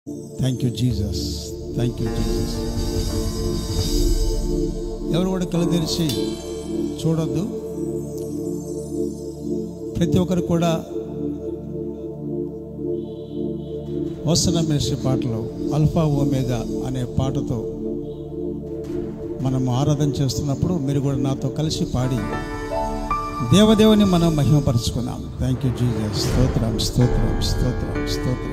Thank you Jesus, thank you Jesus. ఎవరు కూడా కళ్ళు తెరిచి చూడొద్దు. ప్రతి ఒక్కరు కూడా హోసన్నా మినిస్ట్రీ పాటలో అల్ఫా ఓమేగా అనే పాటతో మనం ఆరాధన చేస్తున్నప్పుడు మీరు కూడా నాతో కలిసి పాడి దేవదేవుని మనం మహిమపరుచుకున్నాం. Thank you Jesus. స్తోత్రం, స్తోత్రం, స్తోత్రం, స్తోత్రం.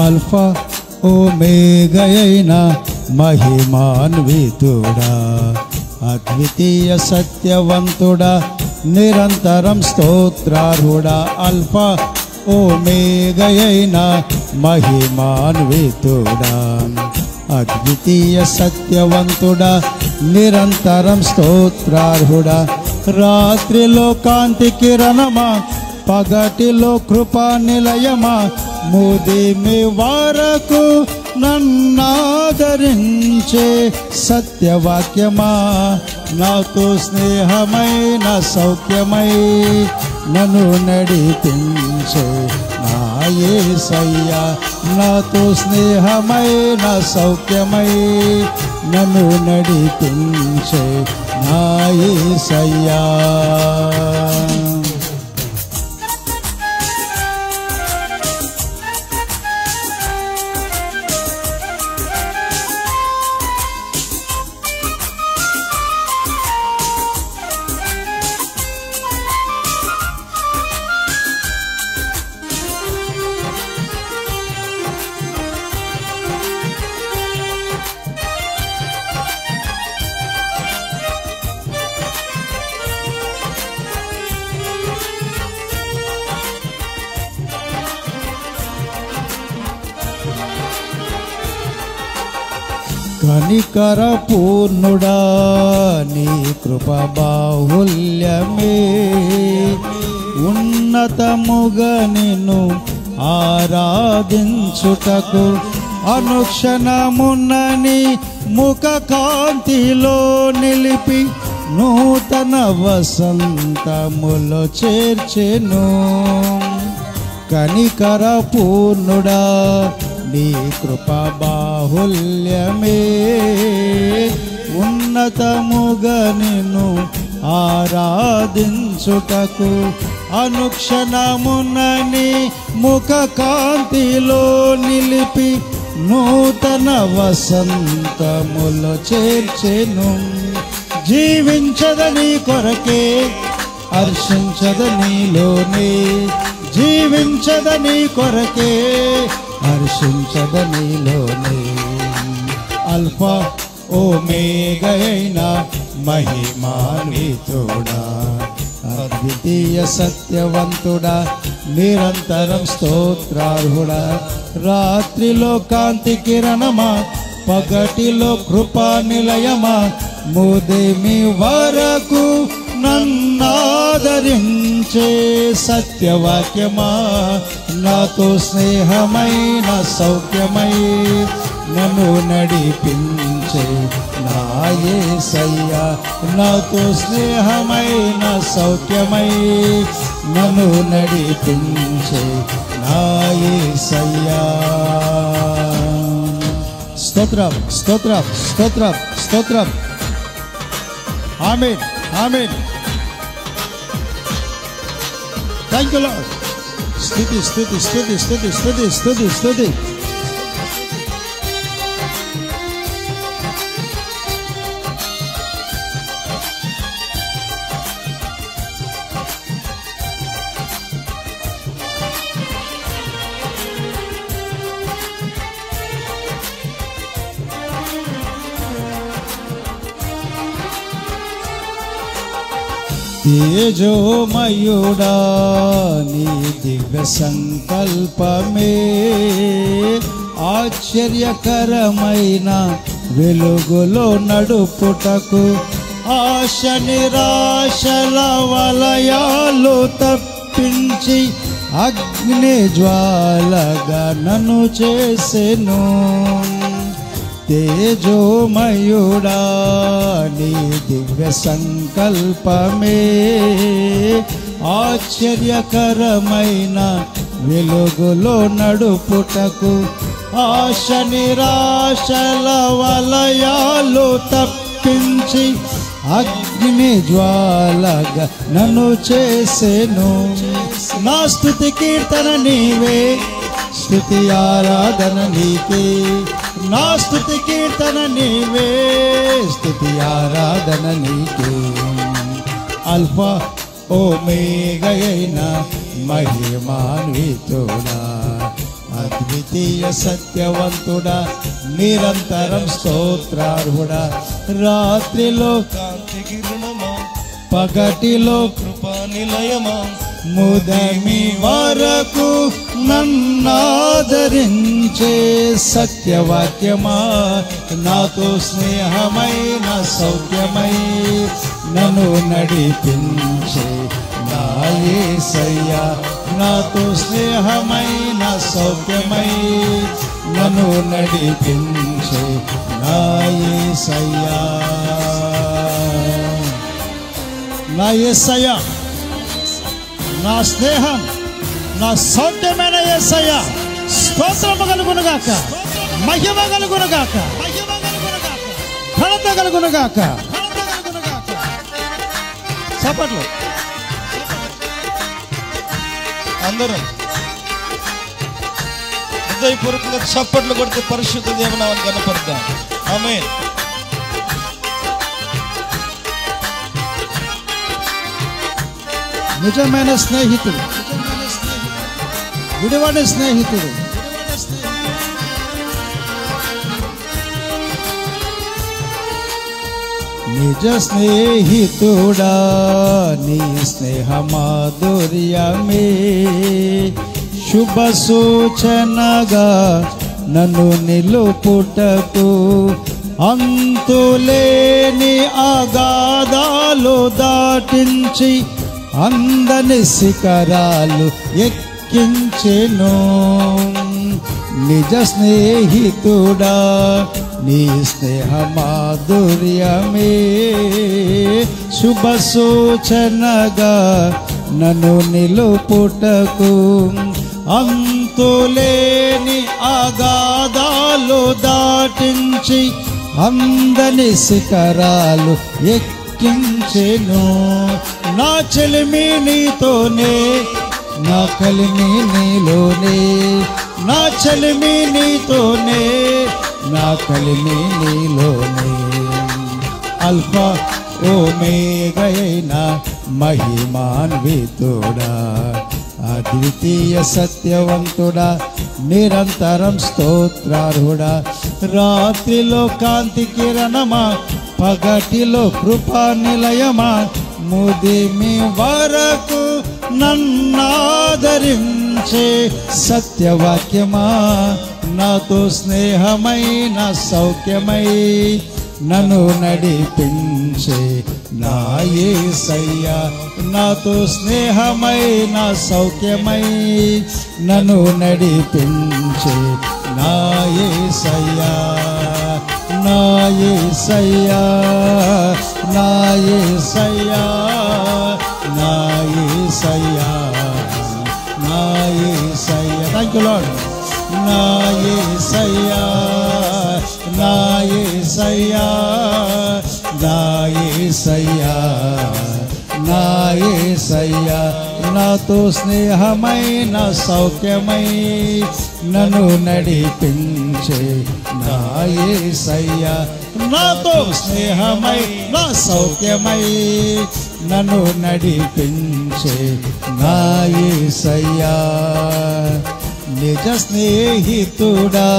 అల్ఫా ఓమేగయైన మహిమాన్వితుడా, అద్వితీయ సత్యవంతుడా, నిరంతరం స్తోత్రార్హుడా. అల్ఫా ఓమేగయైన మహిమాన్వితుడా, అద్వితీయ సత్యవంతుడా, నిరంతరం స్తోత్రార్హుడా. రాత్రిలో కాంతి కిరణమా, పగటిలో కృపా నిలయమా, ముదిమి వరకు నన్నాదరించే సత్యవాక్యమా, నాతో స్నేహమైన సౌఖ్యమై నన్ను నడిపించే నా యేసయ్యా. నాతో స్నేహమైన సౌఖ్యమై నన్ను నడిపించే నా యేసయ్యా. కనికర పూర్ణుడా, నీ కృప బాహుల్యమే, ఉన్నతముగా నిన్ను ఆరాధించుటకు అనుక్షణమున్నని ముఖ కాంతిలో నిలిపి నూతన వసంతములో చేర్చెను. కనికర పూర్ణుడా, నీ కృప బాహుల్యమే, ఉన్నతముగా నిన్ను ఆరాధించుటకు అనుక్షణమునని ముఖ కాంతిలో నిలిపి నూతన వసంతములో చేర్చెను. జీవించదని కొరకే, హర్షించదనిలోనే, జీవించదని కొరకే, హర్షించదనిలోనే. అల్ఫా ఓమేగయైన మహిమాన్వితుడా, అద్వితీయ సత్యవంతుడా, నిరంతరం స్తోత్రార్హుడా. రాత్రిలో కాంతి కిరణమా, పగటిలో కృపా నిలయమా, ముదిమి వరకు నన్నాదరించే సత్యవాక్యమా, నాతో స్నేహమైన సౌఖ్యమై నన్ను నడిపించే నా యేసయ్యా. నాతో స్నేహమైన సౌఖ్యమై నన్ను నడిపించే నా యేసయ్యా. స్తోత్రం, స్తోత్రం, స్తోత్రం, స్తోత్రం. Amen, amen. Thank you Lord. స్తుతి, స్తుతి, స్తుతి, స్తుతి, స్తుతి, స్తుతి, స్తుతి. తేజోమయుడా నీ దివ్య సంకల్పమే ఆశ్చర్యకరమైన వెలుగులో నడుపుటకు ఆశ నిరాశల వలయాలు తప్పించి అగ్ని జ్వాలగా నన్ను చేసెను. తేజోమయుడా నీ దివ్య సంకల్పమే ఆశ్చర్యకరమైన వెలుగులో నడుపుటకు ఆశ నిరాశల వలయాలు తప్పించి అగ్ని జ్వాలగా నన్ను చేసెను. నా స్తుతి కీర్తన నీవే, స్తుతి ఆరాధన నీకే. నా స్తుతి కీర్తన నీవే, స్తుతి ఆరాధన నీకే. అల్ఫా ఓమేగయైన మహిమాన్వితుడా అద్వితీయ సత్యవంతుడా నిరంతరం స్తోత్రార్హుడా. రాత్రిలో కాంతి కిరణమా, పగటిలో కృపా నిలయమా, ముదమి వరకు నన్నాదరించే సత్యవాక్యమా, నాతో స్నేహమైన సౌఖ్యమై నన్ను నడిపించే నా యేసయ్యా. నాతో స్నేహమైన సౌఖ్యమై నన్ను నడిపించే నా యేసయ్యా. నా యేసయ్యా, నా స్నేహం, నా సౌఖ్యమైన యేసయ్యా. స్తోత్రము కలుగునుగాక, మహిమ కలుగునుగాక, ఘనత కలుగునుగాక. చప్పట్లు అందరం హృదయపూర్వకంగా చప్పట్లు కొడితే పరిశుద్ధ దేవునామని కనపడతాం. ఆమేన్. నిజమైన స్నేహితుడు, విడివని స్నేహితుడు. నిజ స్నేహితుడా నీ స్నేహ మాధుర్యమే శుభ సూచనగా నన్ను నిలుపుటకు అంతులేని అగాధాలు దాటించి అందని శిఖరాలు ఎక్కించెను. నిజ స్నేహితుడా నీ స్నేహ మాధుర్యమే శుభ సూచనగా నన్ను నిలుపుటకు అంతులేని అగాధాలు దాటించి అందని శిఖరాలు ఎక్కించెను. నా చెలిమి నీతోనే, నా కలిమి నీలోనే. నా చెలిమి నీతోనే, నా కలిమి నీలోనే. అల్ఫా ఓమేగయైన మహిమాన్వితుడా అద్వితీయ సత్యవంతుడా నిరంతరం స్తోత్రార్హుడా. రాత్రిలో కాంతి కిరణమా, పగటిలో కృపా నిలయమా, ముదిమి వరకు నన్నాదరించే సత్యవాక్యమా, నాతో స్నేహమైన సౌఖ్యమై నన్ను నడిపించే నా యేసయ్యా. నాతో స్నేహమైన సౌఖ్యమై నన్ను నడిపించే నా యేసయ్యా. నా యేసయ్యా, నా యేసయ్యా, నా యేసయ్యా, నా యేసయ్యా. Thank you lord. నా యేసయ్యా, నా యేసయ్యా, నా యేసయ్యా, నా యేసయ్యా. నాతో స్నేహమైన సౌఖ్యమై నన్ను నడిపించే నా యేసయ్యా. నాతో స్నేహమై నా సౌఖ్యమై నన్ను నడిపించే నా యేసయ్యా. నిజ స్నేహితుడా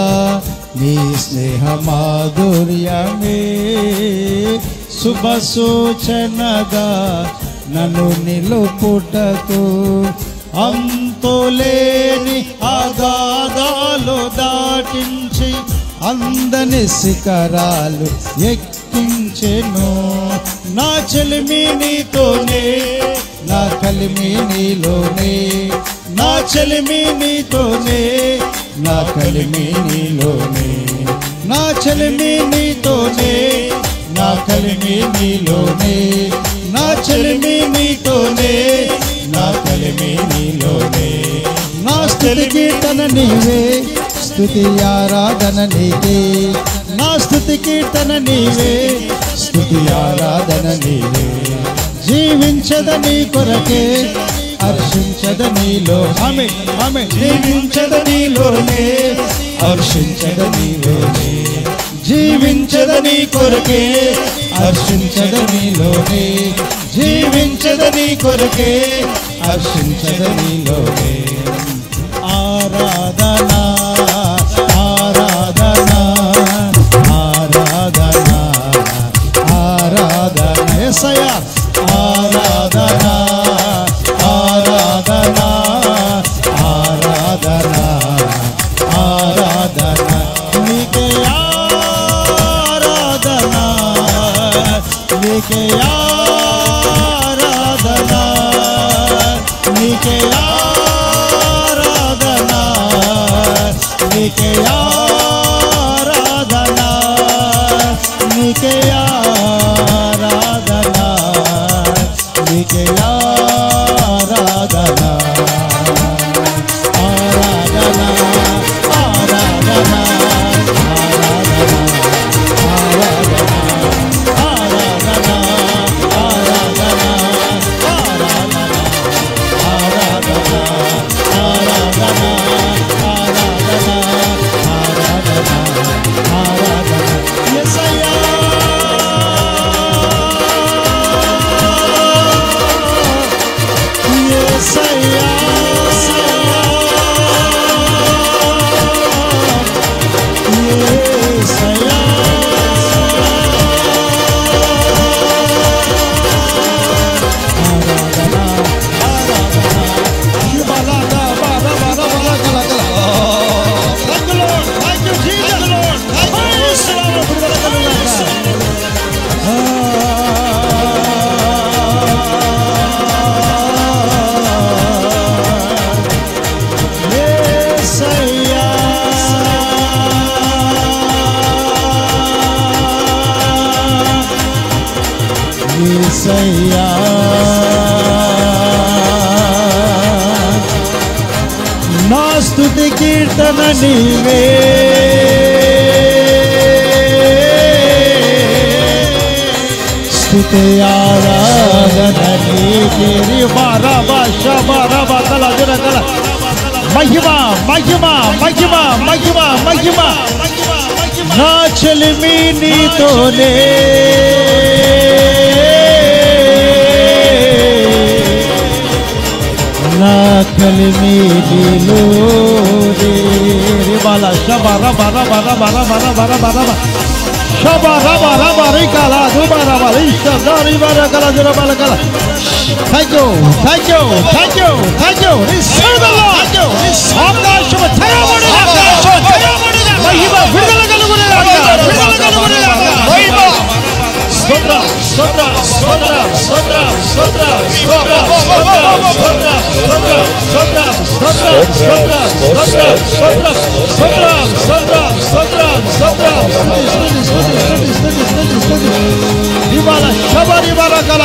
నీ స్నేహ మాధుర్యమే శుభ సూచనగా నన్ను నిలుపుటకు అంతులేని అగాధాలు దాటించి అందని శిఖరాలు ఎక్కించెను. నా చెలిమి నీతోనే, నా కలిమి నీలోనే, నా చెలిమి నీతోనే, నా కలిమి నీలోనే, నా చెలిమి నీతోనే, నా కలిమి నీలోనే, నా చెలిమి నీతోనే, నా కలిమి నీలోనే. నా స్తుతి కీర్తన నీవే, స్తుతి ఆరాధన నీకే. నా స్తుతి కీర్తన నీవే, స్తుతి ఆరాధన నీవే. జీవించదని కొరకే, హర్షించదనిలో ఆమె ఆమె జీవించదనిలోనే, హర్షించదనిలోనే. జీవించదని కొరకే, హర్షించదనిలోనే. జీవించదని కొరకే, హర్షించదనిలోనే. ఆరాధన ఆరాధన ఆరాధన ఆరాధన యేసయ్యా. ఆరాధన ఆరాధన ఆరాధన ఆరాధన నీకే ఆరాధన, నీకే ఆరాధన, నీకే ఆరాధన, నీకే ఆరాధన, నీకే ఆరాధన, నీకే ఆరాధన. ఆరాధన ఆరాధన యేసయ్యా. నా స్తుతి కీర్తన నీవే, స్తుతి ఆరాధన నీకే. మహిమ మహిమ మహిమ మహిమ మహిమ. నా చెలిమి నీతోనే, నా కలిమి నీలోనే. రిబాల శబర బర బర బర బర బర బర శబర బర బరి కల దుబర బరి శదరి బర కల దుబర కల. Thank you thank you thank you thank you. Receive the lord. ఆకాశము తెరవబడును, మహిమ విడుదల కలుగునుగాక, విడుదల కలుగునుగాక. మహిమ స్తోత్ర స్తోత్ర స్తోత్ర స్తోత్ర స్తోత్ర స్తోత్ర ఇవాళ శబరి వరకల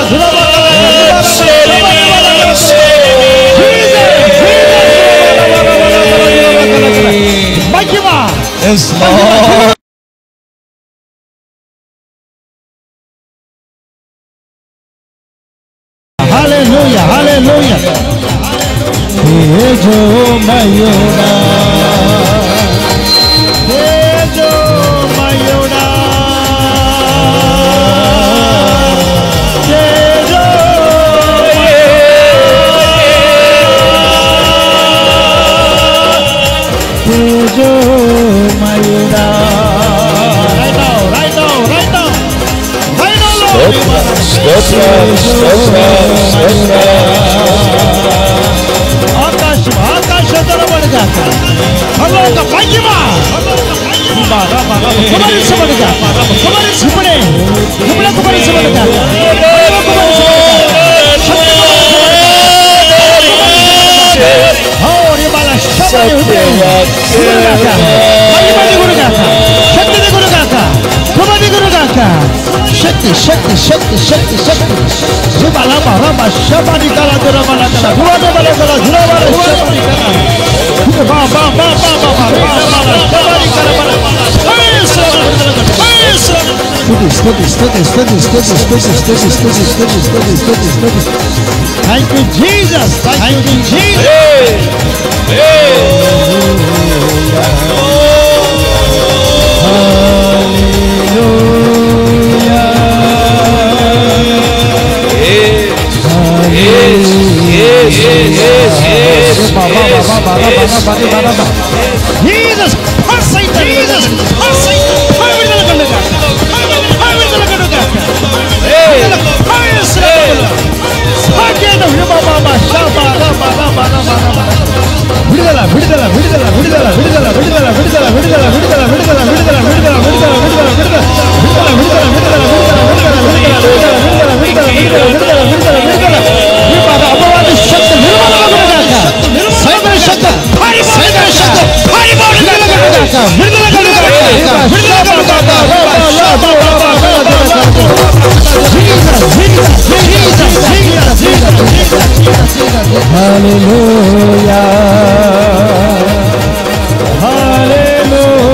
మహిమ. Hallelujah hallelujah. తేజోమయుడా తేజోమయుడా తేజోమయుడా. Right now right now right now. శక్తి శక్తి శక్తి శక్తి శక్తి శక్తి Thank you, Jesus. Thank you, Jesus. Jesus, Hallelujah. Hallelujah.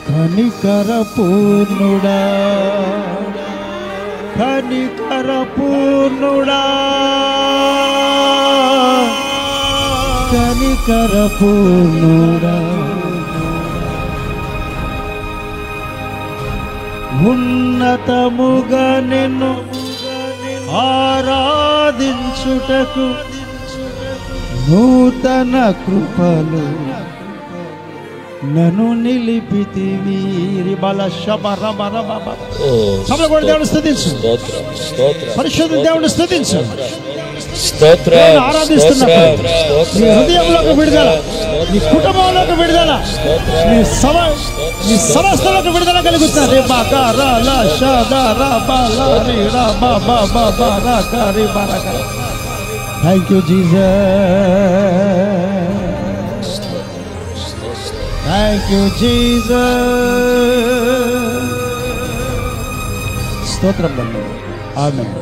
కనికర పూర్ణుడా కనికర పూర్ణుడా కనికర పూర్ణుడా ఉన్నతముగా నిన్ను ఆరాధించుటకు నూతన కృపలు నన్ను నిలిపితివి బల శబర బర బాబా సమలగొడ దేవుని స్తుతించు పరిశుద్ధ దేవుని స్తుతించు ఆరాధిస్తున్నప్పుడు నీ హృదయంలోకి విడుదల నీ కుటుంబంలోకి విడుదల నీ సమస్తలోకి విడుదల కలుగుతుంది thank you Jesus thank you Jesus స్తోత్రం ఆమేన్